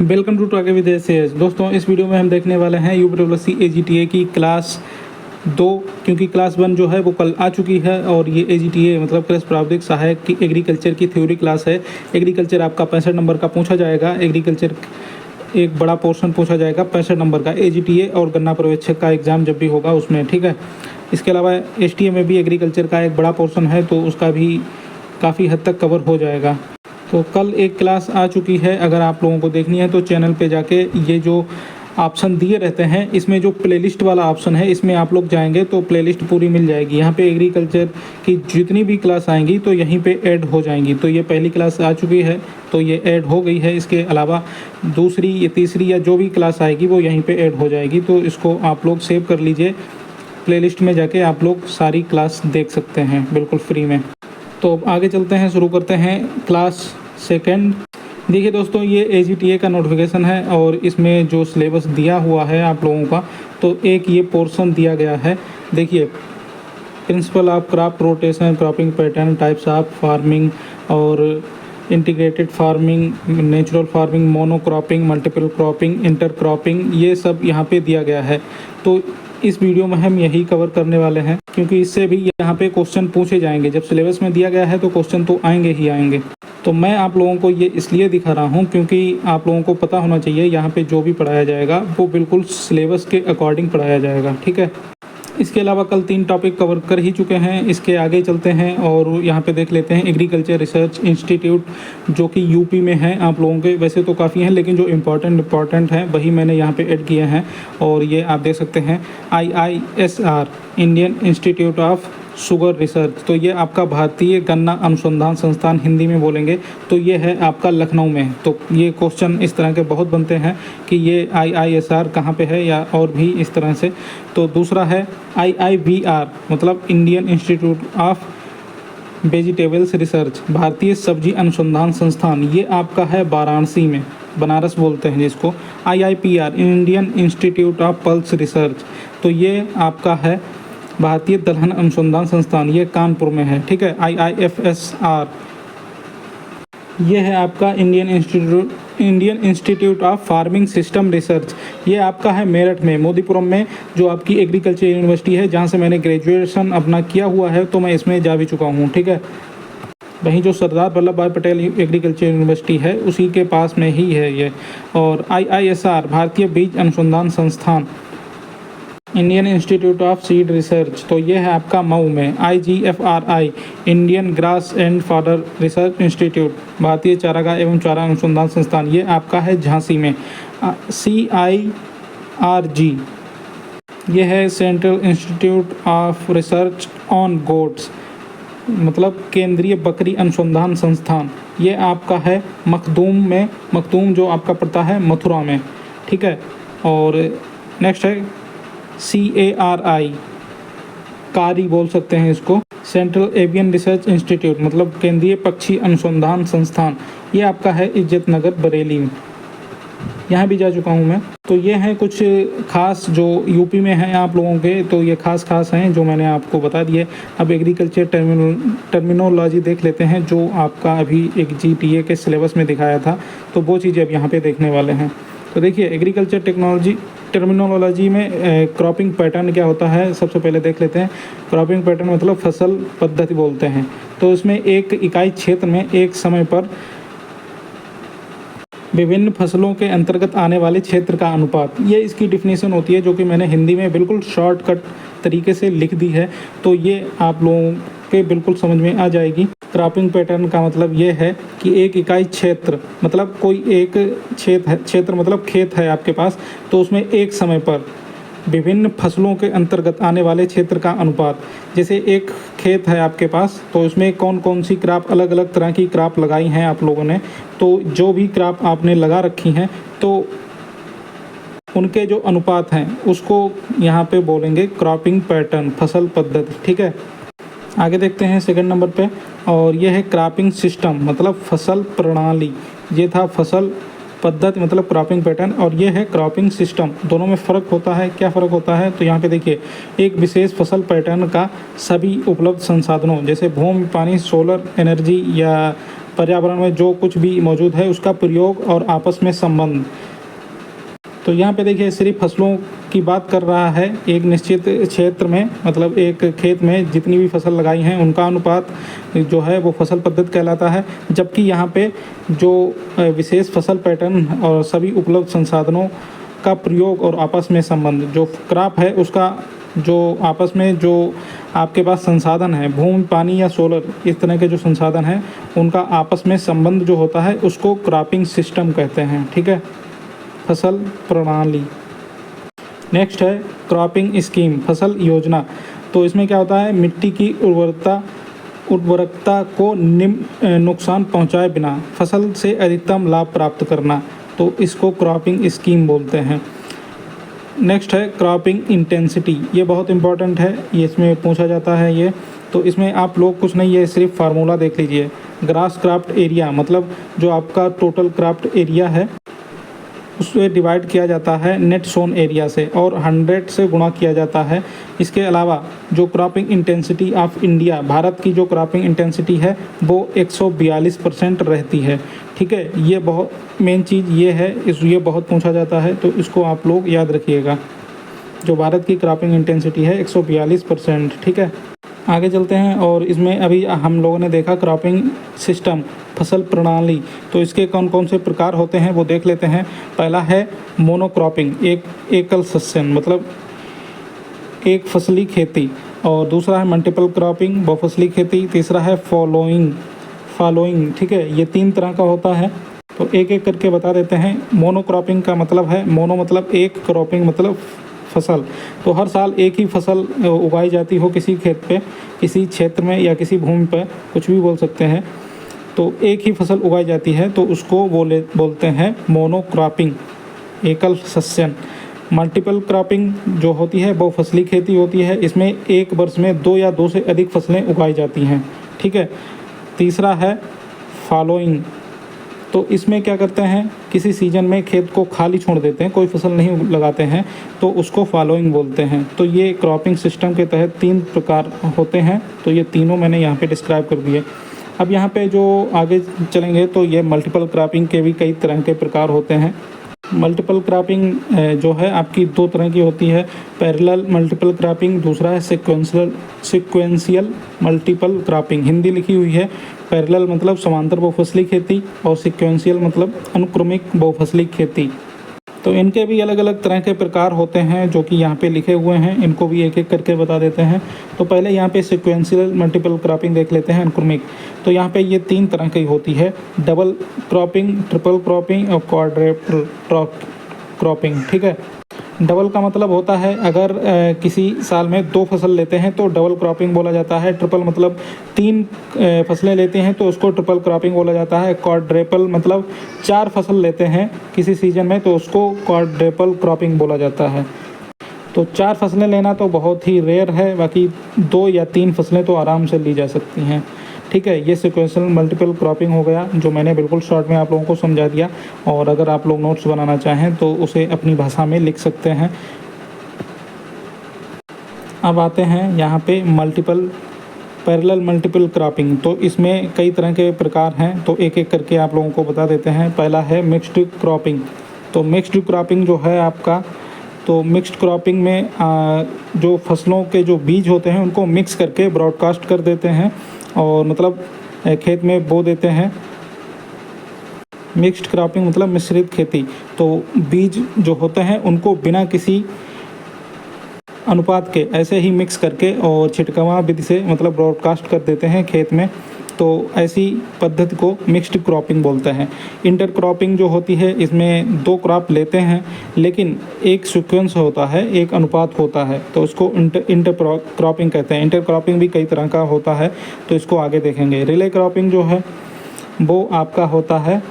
Welcome to आगे विदेश से। दोस्तों, इस वीडियो में हम देखने वाले हैं यूपीडब्ल्यूएससी एजीटीए की क्लास 2, क्योंकि क्लास 1 जो है वो कल आ चुकी है और ये एजीटीए मतलब कृषि प्रावधानिक सहायक की एग्रीकल्चर की थ्योरी क्लास है। एग्रीकल्चर आपका 65 नंबर का पूछा जाएगा। एग्रीकल्चर एक बड़ा पोर्शन पूछा जाएगा 65 नंबर का, एजीटीए और गन्ना पर्यवेक्षक का एग्ज़ाम जब भी होगा उसमें, ठीक है। इसके अलावा एसटीए में भी एग्रीकल्चर का एक बड़ा पोर्शन है, तो उसका भी काफ़ी हद तक कवर हो जाएगा। तो कल एक क्लास आ चुकी है, अगर आप लोगों को देखनी है तो चैनल पे जाके ये जो ऑप्शन दिए रहते हैं इसमें जो प्लेलिस्ट वाला ऑप्शन है इसमें आप लोग जाएंगे तो प्लेलिस्ट पूरी मिल जाएगी। यहाँ पे एग्रीकल्चर की जितनी भी क्लास आएंगी तो यहीं पे ऐड हो जाएंगी। तो ये पहली क्लास आ चुकी है तो ये ऐड हो गई है। इसके अलावा दूसरी या तीसरी या जो भी क्लास आएगी वो यहीं पर ऐड हो जाएगी। तो इसको आप लोग सेव कर लीजिए, प्लेलिस्ट में जाके आप लोग सारी क्लास देख सकते हैं बिल्कुल फ्री में। तो अब आगे चलते हैं, शुरू करते हैं क्लास सेकंड। देखिए दोस्तों, ये एजीटीए का नोटिफिकेशन है और इसमें जो सिलेबस दिया हुआ है आप लोगों का, तो एक ये पोर्शन दिया गया है। देखिए, principle of crop rotation, cropping pattern, types of farming और integrated farming, natural farming, monocropping, multiple cropping, inter cropping, ये सब यहाँ पे दिया गया है। तो इस वीडियो में हम यही कवर करने वाले हैं, क्योंकि इससे भी यहाँ पे क्वेश्चन पूछे जाएंगे। जब सिलेबस में दिया गया है तो क्वेश्चन तो आएंगे ही आएंगे। तो मैं आप लोगों को ये इसलिए दिखा रहा हूँ क्योंकि आप लोगों को पता होना चाहिए यहाँ पे जो भी पढ़ाया जाएगा वो बिल्कुल सिलेबस के अकॉर्डिंग पढ़ाया जाएगा, ठीक है। इसके अलावा कल 3 टॉपिक कवर कर ही चुके हैं। इसके आगे चलते हैं और यहाँ पे देख लेते हैं एग्रीकल्चर रिसर्च इंस्टीट्यूट, जो कि यूपी में है। आप लोगों के वैसे तो काफ़ी हैं, लेकिन जो इम्पॉर्टेंट हैं वही मैंने यहाँ पे ऐड किए हैं। और ये आप देख सकते हैं IISR, Indian institute of sugar research. तो ये आपका भारतीय गन्ना अनुसंधान संस्थान, हिंदी में बोलेंगे तो ये है आपका लखनऊ में। तो ये क्वेश्चन इस तरह के बहुत बनते हैं कि ये IISR कहाँ पे है, या और भी इस तरह से। तो दूसरा है IIVR, मतलब Indian institute of vegetables research, भारतीय सब्जी अनुसंधान संस्थान। ये आपका है वाराणसी में, बनारस बोलते हैं जिसको। IIPR, Indian institute of pulse research, तो ये आपका है भारतीय दलहन अनुसंधान संस्थान, ये कानपुर में है, ठीक है। IIFSR, ये है आपका Indian institute of farming system research, ये आपका है मेरठ में, मोदीपुरम में, जो आपकी एग्रीकल्चर यूनिवर्सिटी है, जहाँ से मैंने ग्रेजुएशन अपना किया हुआ है। तो मैं इसमें जा भी चुका हूँ, ठीक है। वहीं जो सरदार वल्लभ भाई पटेल एग्रीकल्चर यूनिवर्सिटी है उसी के पास में ही है ये। और IISR, भारतीय बीज अनुसंधान संस्थान, Indian institute of seed research, तो ये है आपका मऊ में। IGFRI, Indian grass and fodder research institute, भारतीय चारागाह एवं चारा अनुसंधान संस्थान, ये आपका है झांसी में। CIRG, ये है central institute of research on goats, मतलब केंद्रीय बकरी अनुसंधान संस्थान, ये आपका है मखदूम में। मखदूम जो आपका पड़ता है मथुरा में, ठीक है। और नेक्स्ट है CARI, कारी बोल सकते हैं इसको, सेंट्रल एवियन रिसर्च इंस्टीट्यूट, मतलब केंद्रीय पक्षी अनुसंधान संस्थान, ये आपका है इज्जत नगर बरेली में। यहाँ भी जा चुका हूँ मैं। तो ये हैं कुछ खास जो यूपी में हैं आप लोगों के, तो ये खास हैं जो मैंने आपको बता दिए। अब एग्रीकल्चर टर्मिनोलॉजी देख लेते हैं, जो आपका अभी एक GTA के सिलेबस में दिखाया था, तो वो चीज़ें अब यहाँ पे देखने वाले हैं। तो देखिए, एग्रीकल्चर टर्मिनोलॉजी में क्रॉपिंग पैटर्न क्या होता है, सबसे पहले देख लेते हैं। क्रॉपिंग पैटर्न मतलब फसल पद्धति बोलते हैं। तो इसमें एक इकाई क्षेत्र में एक समय पर विभिन्न फसलों के अंतर्गत आने वाले क्षेत्र का अनुपात, ये इसकी डिफिनीशन होती है, जो कि मैंने हिंदी में बिल्कुल शॉर्टकट तरीके से लिख दी है। तो ये आप लोगों के बिल्कुल समझ में आ जाएगी। क्रॉपिंग पैटर्न का मतलब ये है कि एक इकाई क्षेत्र, मतलब कोई एक क्षेत्र मतलब खेत है आपके पास, तो उसमें एक समय पर विभिन्न फसलों के अंतर्गत आने वाले क्षेत्र का अनुपात। जैसे एक खेत है आपके पास, तो उसमें कौन कौन सी क्रॉप, अलग अलग तरह की क्रॉप लगाई हैं आप लोगों ने, तो जो भी क्रॉप आपने लगा रखी हैं तो उनके जो अनुपात हैं उसको यहाँ पे बोलेंगे क्रॉपिंग पैटर्न, फसल पद्धति, ठीक है। आगे देखते हैं सेकंड नंबर पे, और यह है क्रॉपिंग सिस्टम, मतलब फसल प्रणाली। ये था फसल पद्धति मतलब क्रॉपिंग पैटर्न, और ये है क्रॉपिंग सिस्टम। दोनों में फ़र्क होता है। क्या फ़र्क होता है, तो यहाँ पे देखिए, एक विशेष फसल पैटर्न का सभी उपलब्ध संसाधनों जैसे भूमि, पानी, सोलर एनर्जी या पर्यावरण में जो कुछ भी मौजूद है उसका प्रयोग और आपस में संबंध। तो यहाँ पे देखिए सिर्फ फसलों की बात कर रहा है, एक निश्चित क्षेत्र में मतलब एक खेत में जितनी भी फसल लगाई हैं उनका अनुपात जो है वो फसल पद्धति कहलाता है। जबकि यहाँ पे जो विशेष फसल पैटर्न और सभी उपलब्ध संसाधनों का प्रयोग और आपस में संबंध, जो क्रॉप है उसका जो आपस में जो आपके पास संसाधन है, भूमि, पानी या सोलर, इस तरह के जो संसाधन हैं उनका आपस में संबंध जो होता है उसको क्रॉपिंग सिस्टम कहते हैं। ठीक है, फसल प्रणाली। नेक्स्ट है क्रॉपिंग स्कीम, फसल योजना। तो इसमें क्या होता है, मिट्टी की उर्वरकता को नुकसान पहुंचाए बिना फसल से अधिकतम लाभ प्राप्त करना, तो इसको क्रॉपिंग स्कीम बोलते हैं। नेक्स्ट है क्रॉपिंग इंटेंसिटी, ये बहुत इंपॉर्टेंट है, ये इसमें पूछा जाता है ये। तो इसमें आप लोग कुछ नहीं, ये सिर्फ फार्मूला देख लीजिए। ग्रास क्राफ्ट एरिया मतलब जो आपका टोटल क्राफ्ट एरिया है उससे डिवाइड किया जाता है नेट सोन एरिया से और 100 से गुणा किया जाता है। इसके अलावा जो cropping intensity of India, Bharat की जो क्रॉपिंग इंटेंसिटी है वो 142% रहती है। ठीक है, ये बहुत मेन चीज़ ये है, ये बहुत पूछा जाता है तो इसको आप लोग याद रखिएगा। जो भारत की क्रॉपिंग इंटेंसिटी है 142%। ठीक है, आगे चलते हैं और इसमें अभी हम लोगों ने देखा क्रॉपिंग सिस्टम, फसल प्रणाली। तो इसके कौन कौन से प्रकार होते हैं वो देख लेते हैं। पहला है मोनोक्रॉपिंग, एक एकल सस्यन मतलब एक फसली खेती, और दूसरा है मल्टीपल क्रॉपिंग, बहुफसली खेती, तीसरा है फॉलोइंग। ठीक है, ये 3 तरह का होता है। तो एक एक करके बता देते हैं। मोनोक्रॉपिंग का मतलब है, मोनो मतलब एक, क्रॉपिंग मतलब फसल। तो हर साल एक ही फसल उगाई जाती हो किसी खेत पे, किसी क्षेत्र में या किसी भूमि पर, कुछ भी बोल सकते हैं। तो एक ही फसल उगाई जाती है तो उसको बोलते हैं मोनोक्रॉपिंग, एकल सस्यन। मल्टीपल क्रॉपिंग जो होती है वो फसली खेती होती है, इसमें एक वर्ष में 2 या 2 से अधिक फसलें उगाई जाती हैं। ठीक है, तीसरा है फॉलोइंग। तो इसमें क्या करते हैं, किसी सीजन में खेत को खाली छोड़ देते हैं, कोई फसल नहीं लगाते हैं, तो उसको फॉलोइंग बोलते हैं। तो ये क्रॉपिंग सिस्टम के तहत 3 प्रकार होते हैं। तो ये तीनों मैंने यहाँ पे डिस्क्राइब कर दिए। अब यहाँ पे जो आगे चलेंगे तो ये मल्टीपल क्रॉपिंग के भी कई तरह के प्रकार होते हैं। मल्टीपल क्रॉपिंग जो है आपकी 2 तरह की होती है, पैरेलल मल्टीपल क्रॉपिंग, दूसरा है सिक्वेंशियल मल्टीपल क्रॉपिंग। हिंदी लिखी हुई है, पैरेलल मतलब समांतर बहुफसली खेती और सिक्वेंशियल मतलब अनुक्रमिक बहुफसली खेती। तो इनके भी अलग अलग तरह के प्रकार होते हैं जो कि यहाँ पे लिखे हुए हैं, इनको भी एक एक करके बता देते हैं। तो पहले यहाँ पे सिक्वेंशियल मल्टीपल क्रॉपिंग देख लेते हैं, अनुक्रमिक। तो यहाँ पे ये 3 तरह की होती है, डबल क्रॉपिंग, ट्रिपल क्रॉपिंग और क्वाड्रपल क्रॉपिंग। ठीक है, डबल का मतलब होता है अगर किसी साल में 2 फसल लेते हैं तो डबल क्रॉपिंग बोला जाता है। ट्रिपल मतलब 3 फसलें लेते हैं तो उसको ट्रिपल क्रॉपिंग बोला जाता है। क्वाड्रपल मतलब 4 फसल लेते हैं किसी सीजन में तो उसको क्वाड्रपल क्रॉपिंग बोला जाता है। तो 4 फसलें लेना तो बहुत ही रेयर है, बाकी 2 या 3 फसलें तो आराम से ली जा सकती हैं। ठीक है, ये सिक्वेंशियल मल्टीपल क्रॉपिंग हो गया जो मैंने बिल्कुल शॉर्ट में आप लोगों को समझा दिया। और अगर आप लोग नोट्स बनाना चाहें तो उसे अपनी भाषा में लिख सकते हैं। अब आते हैं यहाँ पे पैरेलल मल्टीपल क्रॉपिंग। तो इसमें कई तरह के प्रकार हैं, तो एक एक करके आप लोगों को बता देते हैं। पहला है मिक्स्ड क्रॉपिंग। तो मिक्स्ड क्रॉपिंग जो है आपका, तो मिक्स्ड क्रॉपिंग में जो फसलों के जो बीज होते हैं उनको मिक्स करके ब्रॉडकास्ट कर देते हैं और मतलब खेत में बो देते हैं। मिक्स्ड क्रॉपिंग मतलब मिश्रित खेती। तो बीज जो होते हैं उनको बिना किसी अनुपात के ऐसे ही मिक्स करके और छिटकवा विधि से मतलब ब्रॉडकास्ट कर देते हैं खेत में। तो ऐसी पद्धति को मिक्स्ड क्रॉपिंग बोलते हैं। इंटर क्रॉपिंग जो होती है इसमें 2 क्रॉप लेते हैं लेकिन एक सीक्वेंस होता है, एक अनुपात होता है, तो उसको इंटर क्रॉपिंग कहते हैं। इंटर क्रॉपिंग भी कई तरह का होता है तो इसको आगे देखेंगे। रिले क्रॉपिंग जो है वो आपका होता है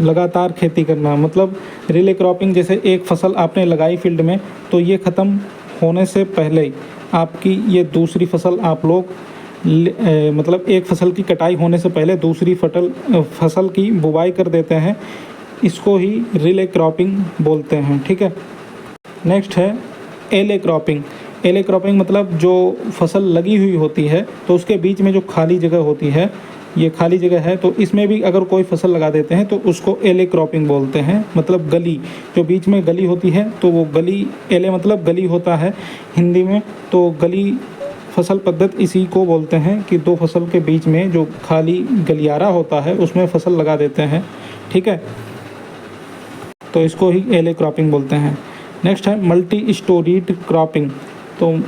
लगातार खेती करना। मतलब रिले क्रॉपिंग जैसे एक फसल आपने लगाई फील्ड में तो ये ख़त्म होने से पहले आपकी ये दूसरी फसल आप लोग मतलब एक फसल की कटाई होने से पहले दूसरी फसल की बुवाई कर देते हैं। इसको ही रिले क्रॉपिंग बोलते हैं। ठीक है, नेक्स्ट है एले क्रॉपिंग। एले क्रॉपिंग मतलब जो फसल लगी हुई होती है तो उसके बीच में जो खाली जगह होती है ये खाली जगह है, तो इसमें भी अगर कोई फसल लगा देते हैं तो उसको एले क्रॉपिंग बोलते हैं, मतलब गली, जो बीच में गली होती है तो वो गली, एले मतलब गली होता है हिंदी में, तो गली फसल पद्धति इसी को बोलते हैं कि दो फसल के बीच में जो खाली गलियारा होता है उसमें फसल लगा देते हैं, ठीक है, तो इसको ही एले क्रॉपिंग बोलते हैं। नेक्स्ट है मल्टी स्टोरीड क्रॉपिंग। तो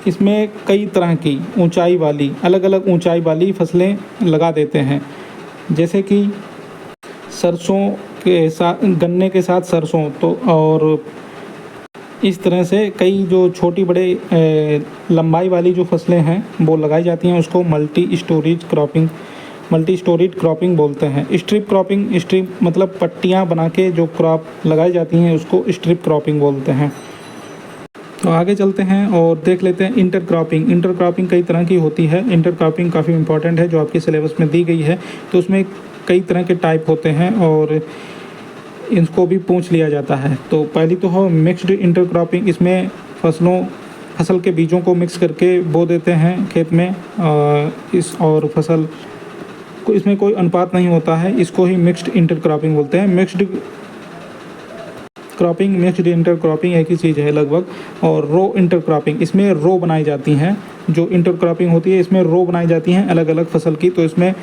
इसमें कई तरह की ऊंचाई वाली, अलग अलग ऊंचाई वाली फसलें लगा देते हैं, जैसे कि सरसों के साथ, गन्ने के साथ सरसों, तो और इस तरह से कई जो छोटी बड़े लंबाई वाली जो फसलें हैं वो लगाई जाती हैं, उसको मल्टी स्टोरीड क्रॉपिंग बोलते हैं। स्ट्रिप क्रॉपिंग, स्ट्रिप मतलब पट्टियाँ बना के जो क्रॉप लगाई जाती हैं उसको स्ट्रिप क्रॉपिंग बोलते हैं। तो आगे चलते हैं और देख लेते हैं इंटर क्रॉपिंग। इंटर क्रॉपिंग कई तरह की होती है। इंटर क्रॉपिंग काफ़ी इंपॉर्टेंट है, जो आपके सिलेबस में दी गई है, तो उसमें कई तरह के टाइप होते हैं और इनको भी पूछ लिया जाता है। तो पहली तो है मिक्स्ड इंटर क्रॉपिंग। इसमें फसल के बीजों को मिक्स करके बो देते हैं खेत में, और फसल को इसमें कोई अनुपात नहीं होता है, इसको ही मिक्स्ड इंटर क्रॉपिंग बोलते हैं। मिक्स्ड इंटर क्रॉपिंग एक ही चीज़ है लगभग। और रो इंटर क्रॉपिंग, इसमें रो बनाई जाती हैं, जो इंटर क्रॉपिंग होती है इसमें रो बनाई जाती हैं अलग अलग फसल की, तो इसमें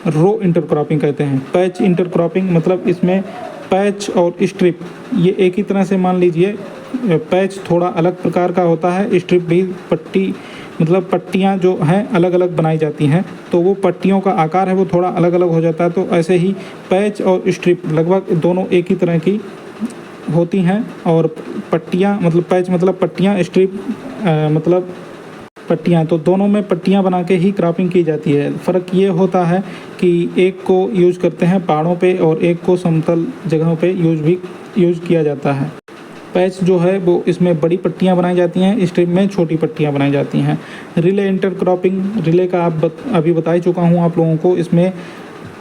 रो इंटर क्रॉपिंग कहते हैं। पैच इंटर क्रॉपिंग, मतलब इसमें पैच और स्ट्रिप ये एक ही तरह से मान लीजिए, पैच थोड़ा अलग प्रकार का होता है, स्ट्रिप भी पट्टी, मतलब पट्टियाँ जो हैं अलग अलग बनाई जाती हैं, तो वो पट्टियों का आकार है वो थोड़ा अलग अलग हो जाता है। तो ऐसे ही पैच और स्ट्रिप लगभग दोनों एक ही तरह की होती हैं। और पट्टियाँ मतलब पैच मतलब पट्टियाँ, स्ट्रिप मतलब पट्टियाँ, तो दोनों में पट्टियाँ बना के ही क्रॉपिंग की जाती है। फ़र्क ये होता है कि एक को यूज़ करते हैं पहाड़ों पे और एक को समतल जगहों पे यूज़ किया जाता है। पैच जो है वो इसमें बड़ी पट्टियाँ बनाई जाती हैं, स्ट्रिप में छोटी पट्टियाँ बनाई जाती हैं। रिले इंटर क्रॉपिंग, रिले का अभी बता ही चुका हूँ आप लोगों को। इसमें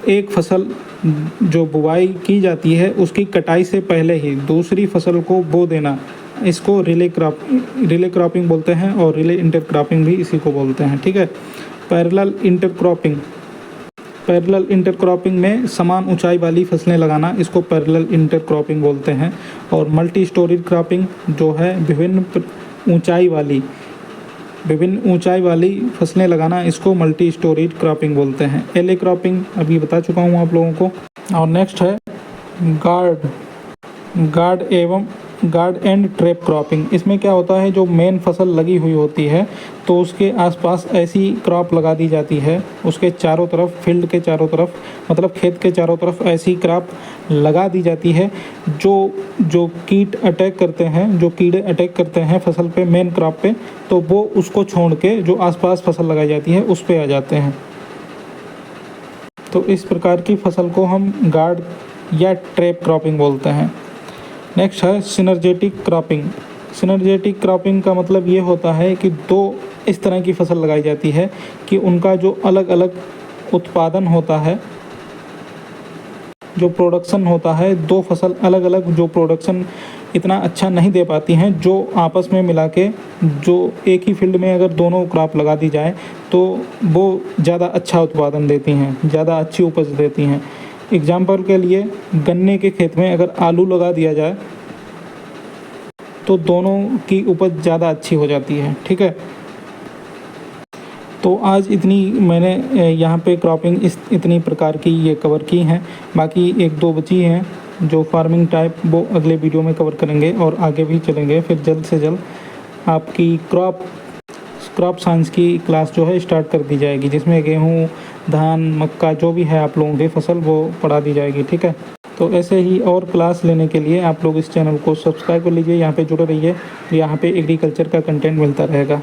एक फसल जो बुवाई की जाती है उसकी कटाई से पहले ही दूसरी फसल को बो देना, इसको रिले क्रॉपिंग बोलते हैं, और रिले इंटर क्रॉपिंग भी इसी को बोलते हैं, ठीक है। पैरेलल इंटर क्रॉपिंग में समान ऊंचाई वाली फसलें लगाना, इसको पैरेलल इंटर क्रॉपिंग बोलते हैं। और मल्टी स्टोरीड क्रॉपिंग जो है विभिन्न ऊंचाई वाली फसलें लगाना, इसको मल्टी स्टोरीड क्रॉपिंग बोलते हैं। एले क्रॉपिंग अभी बता चुका हूँ आप लोगों को। और नेक्स्ट है गार्ड एंड ट्रैप क्रॉपिंग। इसमें क्या होता है, जो मेन फसल लगी हुई होती है तो उसके आसपास ऐसी क्रॉप लगा दी जाती है, उसके चारों तरफ, फील्ड के चारों तरफ, मतलब खेत के चारों तरफ ऐसी क्रॉप लगा दी जाती है जो कीड़े अटैक करते हैं फसल पे, मेन क्रॉप पे, तो वो उसको छोड़ के जो आसपास फसल लगाई जाती है उस पे आ जाते हैं। तो इस प्रकार की फसल को हम गार्ड या ट्रैप क्रॉपिंग बोलते हैं। नेक्स्ट है सिनर्जेटिक क्रॉपिंग का मतलब ये होता है कि दो इस तरह की फसल लगाई जाती है कि उनका जो अलग अलग उत्पादन होता है, जो प्रोडक्शन होता है, दो फसल अलग अलग जो प्रोडक्शन इतना अच्छा नहीं दे पाती हैं, जो आपस में मिला के जो एक ही फील्ड में अगर दोनों क्रॉप लगा दी जाए तो वो ज़्यादा अच्छा उत्पादन देती हैं, ज़्यादा अच्छी उपज देती हैं। एग्जाम्पल के लिए गन्ने के खेत में अगर आलू लगा दिया जाए तो दोनों की उपज ज़्यादा अच्छी हो जाती है, ठीक है। तो आज इतनी मैंने यहाँ पे क्रॉपिंग इतनी प्रकार की ये कवर की हैं, बाकी एक दो बची हैं जो फार्मिंग टाइप, वो अगले वीडियो में कवर करेंगे और आगे भी चलेंगे। फिर जल्द से जल्द आपकी क्रॉप साइंस की क्लास जो है स्टार्ट कर दी जाएगी, जिसमें गेहूँ, धान, मक्का जो भी है आप लोगों की फसल वो पढ़ा दी जाएगी, ठीक है। तो ऐसे ही और क्लास लेने के लिए आप लोग इस चैनल को सब्सक्राइब कर लीजिए, यहाँ पे जुड़े रहिए, यहाँ पे एग्रीकल्चर का कंटेंट मिलता रहेगा।